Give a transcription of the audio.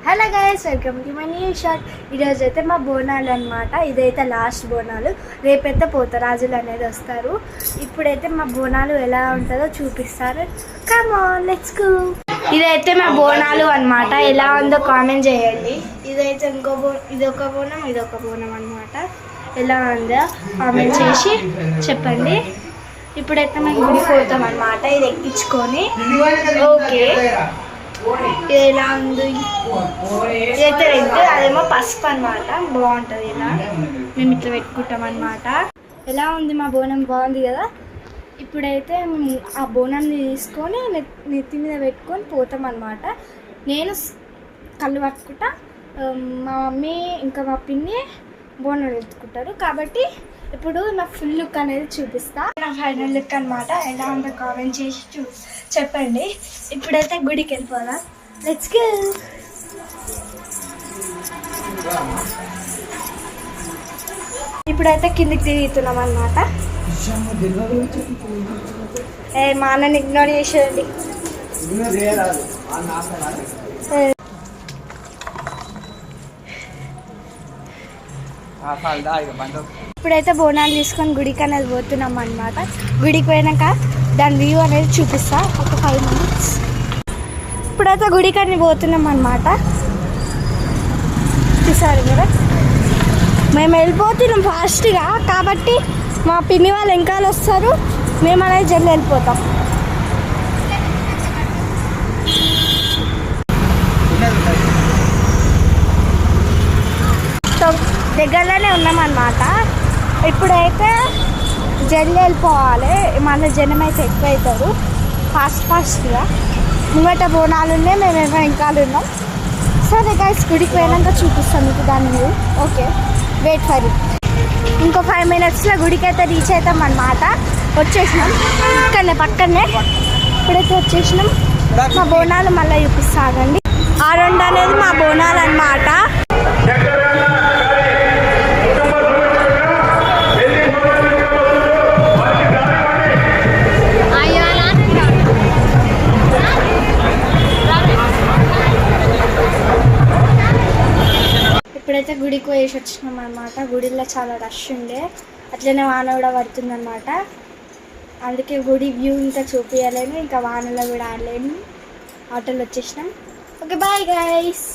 Hello guys, welcome to my new shot. ఈరోజు అయితే మా బోనాలు అనమాట. ఇదైతే లాస్ట్ బోనాలు. రేపైతే పోతరాజులు అనేది వస్తారు. ఇప్పుడైతే మా బోనాలు ఎలా ఉంటుందో చూపిస్తారు. Come on, let's go. ఇదైతే మా బోనాలు అనమాట. ఎలా ఉందో కామెంట్ చేయండి. ఇదైతే ఇదొక బోనం అనమాట. ఎలా ఉందో కామెంట్ చేసి చెప్పండి. ఇప్పుడైతే మేము గుడికి పోతాం అనమాట. ఇది ఎక్కించుకొని ఓకే. ఇది ఎలా ఉంది, ఇదైతే రెడ్, అదేమో పసుపు అనమాట. బాగుంటుంది. ఇలా మేము ఇట్లా పెట్టుకుంటాం అనమాట. ఎలా ఉంది మా బోనం? బాగుంది కదా. ఇప్పుడైతే ఆ బోనాన్ని తీసుకొని నెత్తి మీద పెట్టుకొని పోతాం అనమాట. నేను కళ్ళు పట్టుకుంటా, మా మమ్మీ ఇంకా మా పిన్ని బోనాలు ఎత్తుకుంటారు. కాబట్టి ఇప్పుడు నా ఫుల్ లుక్ అనేది చూపిస్తా. నా ఫైనల్ లుక్ అనమాట. ఎలా ఉందో కామెంట్ చేసి చెప్పండి. ఇప్పుడైతే గుడికి వెళ్ళిపోదా. Let's go. ఇప్పుడైతే కిందికి తిరుగుతున్నాం అనమాట. మా అన్నని ఇగ్నోర్ చేసేయండి. ఇప్పుడైతే బోనాలు తీసుకొని గుడికి అనేది పోతున్నాం అనమాట. గుడికి పోయినాక దాని వ్యూ అనేది చూపిస్తా ఒక 5 minutes. ఇప్పుడైతే గుడికి అని పోతున్నాం అనమాట. చూసారు కదా, మేము వెళ్ళిపోతున్నాం ఫాస్ట్గా. కాబట్టి మా పిన్ని వాళ్ళు వెనకాల వస్తారు, మేము అనేది జల్లి వెళ్ళిపోతాం. దగ్గరలోనే ఉన్నామన్నమాట. ఇప్పుడైతే జల్లి వెళ్ళిపోవాలి. మన జనం అయితే ఎక్కువ అవుతారు. ఫాస్ట్గా ముంగట బోనాలు ఉన్నాయి, మేమేమో ఇంకా ఉన్నాం. సరే గైస్, గుడికి పోయినాక చూపిస్తాం మీకు దాన్ని. Okay, wait for it. ఇంకో 5 minutesలో గుడికి అయితే రీచ్ అవుతాం అన్నమాట. వచ్చేసినాం, ఇక్కడనే పక్కనే. ఇప్పుడైతే వచ్చేసినాం. మా బోనాలు మళ్ళీ చూపిస్తానండి. ఆ 2 అనేది మా బోనాలు అన్నమాట. ఇప్పుడైతే గుడికి పోయేసి వచ్చినాం అనమాట. గుడిలో చాలా రష్ ఉండే, అట్లనే వాన కూడా పడుతుందన్నమాట. అందుకే గుడి వ్యూ ఇంకా చూపించలేను, ఇంకా వానలో కూడా ఆడలేను. ఆటోలో వచ్చేసినాం. Okay, bye guys.